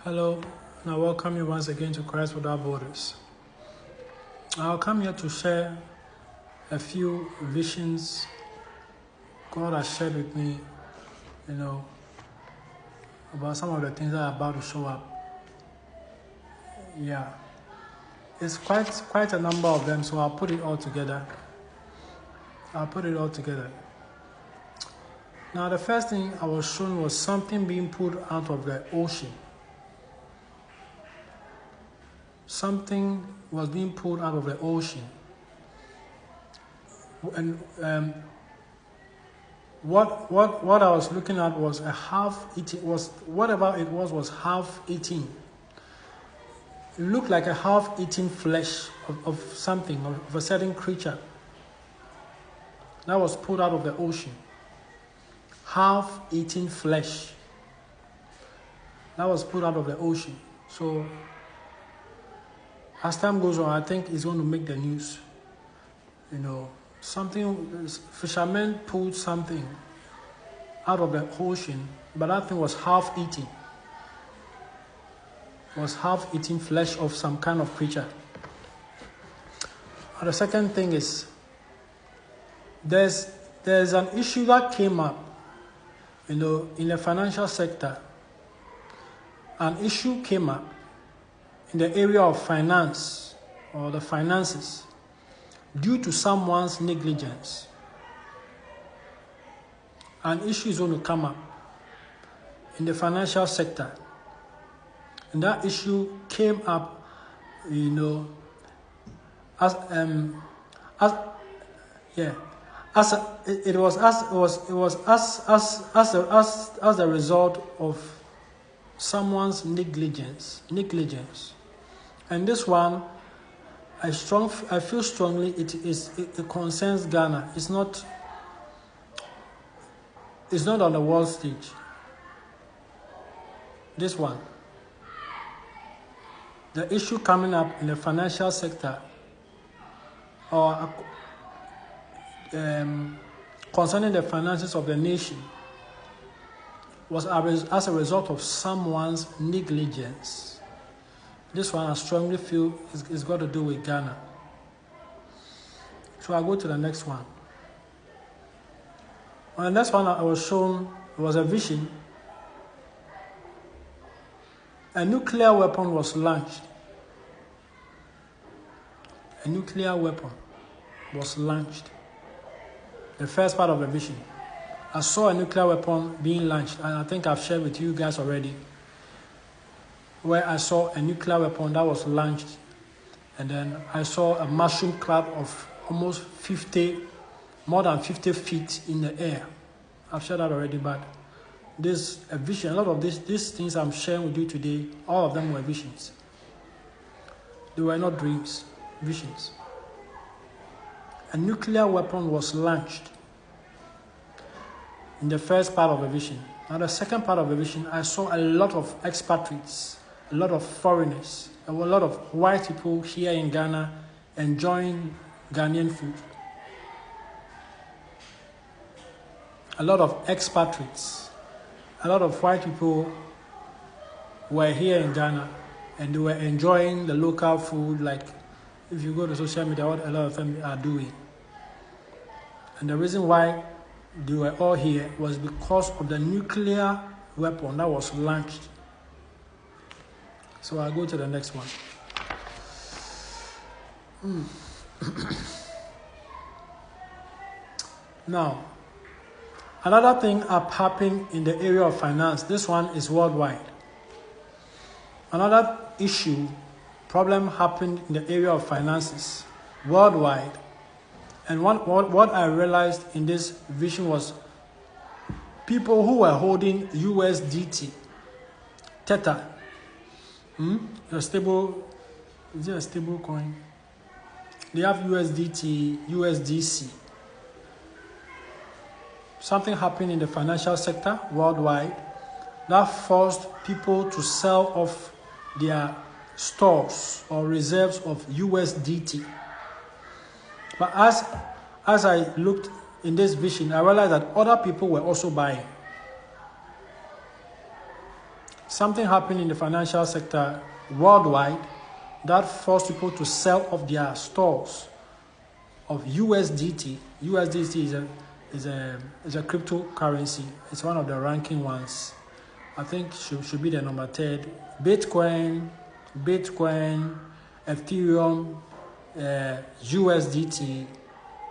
Hello, and I welcome you once again to Christ Without Borders. I'll come here to share a few visions God has shared with me, about some of the things that are about to show up. Yeah, it's quite a number of them, so I'll put it all together. Now, the first thing I was shown was something being pulled out of the ocean. Something was being pulled out of the ocean. And what I was looking at was a half-eaten, whatever it was half-eaten. It looked like a half-eaten flesh of something, of a certain creature that was pulled out of the ocean. Half-eaten flesh that was pulled out of the ocean. So as time goes on, I think it's going to make the news. Fishermen pulled something out of the ocean, but that thing was half-eaten. It was half-eaten flesh of some kind of creature. And the second thing is, there's an issue that came up, in the financial sector. An issue came up in the area of finance or the finances due to someone's negligence. An issue is going to come up in the financial sector. And that issue came up, as a result of someone's negligence. And this one, I feel strongly it concerns Ghana. It's not on the world stage. This one, the issue coming up in the financial sector, or concerning the finances of the nation, was as a result of someone's negligence. This one I strongly feel is got to do with Ghana. So I'll go to the next one. On the next one I was shown was a vision. A nuclear weapon was launched. A nuclear weapon was launched. The first part of the vision. I saw a nuclear weapon being launched, and I think I've shared with you guys already, where I saw a nuclear weapon that was launched, and then I saw a mushroom cloud of almost more than 50 feet in the air. I've shared that already, but this a vision. A lot of these things I'm sharing with you today, all of them were visions. They were not dreams, visions. A nuclear weapon was launched in the first part of the vision. Now the second part of the vision, I saw a lot of expatriates, a lot of foreigners, a lot of white people here in Ghana enjoying Ghanaian food. A lot of expatriates, a lot of white people were here in Ghana and they were enjoying the local food, like if you go to social media, what a lot of them are doing. And the reason why they were all here was because of the nuclear weapon that was launched. So I'll go to the next one. Now, another thing happening in the area of finance. This one is worldwide. Another problem happened in the area of finances worldwide. And what I realized in this vision was people who were holding USDT, Theta, is it a stable coin? They have USDT, USDC. Something happened in the financial sector worldwide that forced people to sell off their stores or reserves of USDT. But as I looked in this vision, I realized that other people were also buying. something happened in the financial sector worldwide that forced people to sell off their stores of USDT. USDT is a cryptocurrency. It's one of the ranking ones. I think should be the number 3rd. Bitcoin, Ethereum, USDT,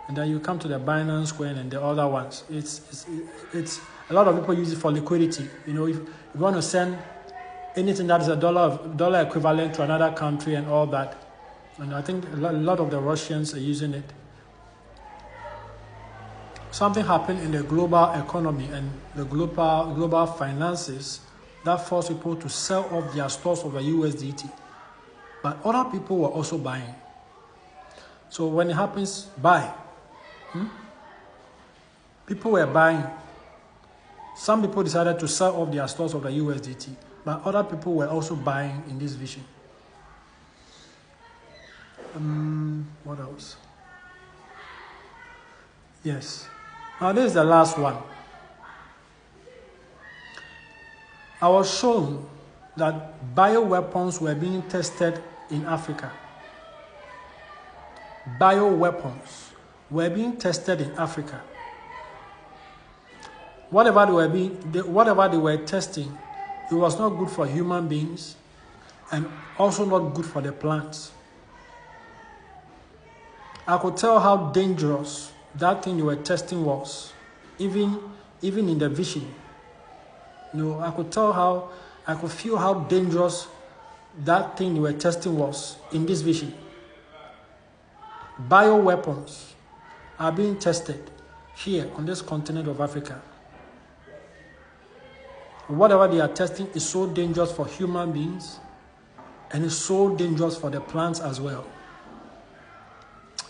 and then you come to the Binance Coin and the other ones. It's a lot of people use it for liquidity. You know, if you want to send anything that is a dollar equivalent to another country and all that, and I think a lot of the Russians are using it. Something happened in the global economy and the global finances that forced people to sell off their stores of the USDT. But other people were also buying. So when it happens, buy. People were buying. Some people decided to sell off their stores of the USDT, but other people were also buying in this vision. What else? Yes. Now this is the last one. I was shown that bioweapons were being tested in Africa. Bioweapons were being tested in Africa. Whatever they were testing, it was not good for human beings and also not good for the plants. I could tell how dangerous that thing they were testing was, even in the vision. You know, I could feel how dangerous that thing they were testing was in this vision. Bioweapons are being tested here on this continent of Africa. Whatever they are testing is so dangerous for human beings and is so dangerous for the plants as well.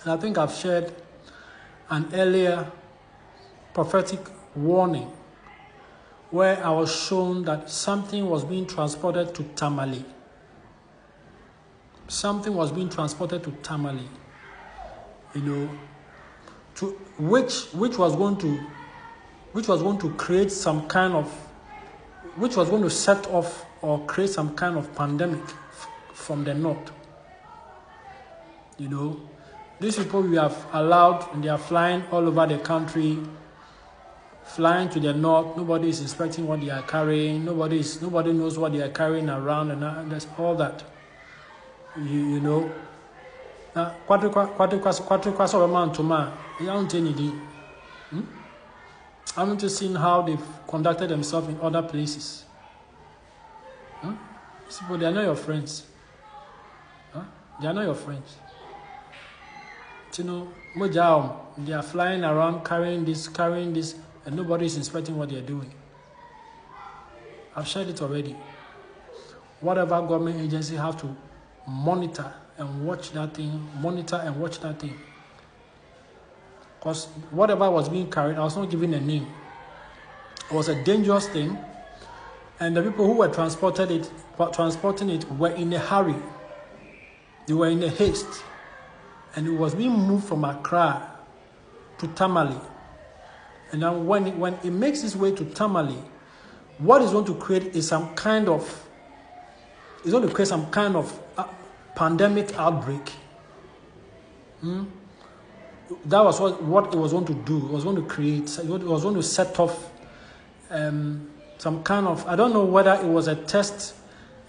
And I think I've shared an earlier prophetic warning where I was shown that something was being transported to Tamale. Something was being transported to Tamale, you know, to which was going to create some kind of, which was going to set off or create some kind of pandemic from the north. You know, these people we have allowed, and they are flying all over the country, flying to the north. Nobody is inspecting what they are carrying. Nobody knows what they are carrying around, and that's all that. You know. I haven't just seen how they've conducted themselves in other places. These people, they are not your friends. They are not your friends. You know, they are flying around carrying this, and nobody is inspecting what they are doing. I've shared it already. Whatever government agency have to monitor and watch that thing, Because whatever was being carried, I was not given a name. It was a dangerous thing, and the people who were transporting it were in a hurry. They were in a haste, and it was being moved from Accra to Tamale. And then when it makes its way to Tamale, what it's going to create is some kind of pandemic outbreak. That was what it was going to do. It was going to create, it was going to set off some kind of, I don't know whether it was a test,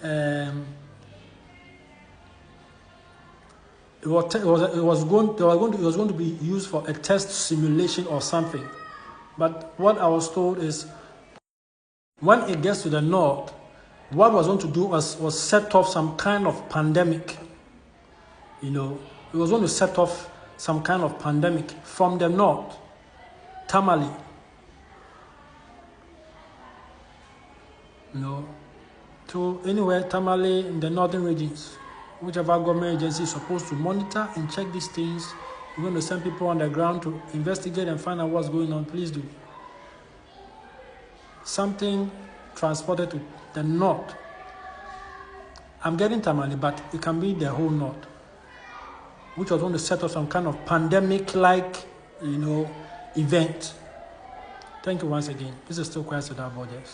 it was going to be used for a test simulation or something. But what I was told is, when it gets to the north, what was going to do was set off some kind of pandemic. You know, it was going to set off some kind of pandemic from the north, Tamale. You know, to anywhere, Tamale in the northern regions. Whichever government agency is supposed to monitor and check these things, you're going to send people on the ground to investigate and find out what's going on. Please do. Something transported to the north. I'm getting Tamale, but it can be the whole north, which was going to set up some kind of pandemic-like, event. Thank you once again. This is still ChristWithoutBorders.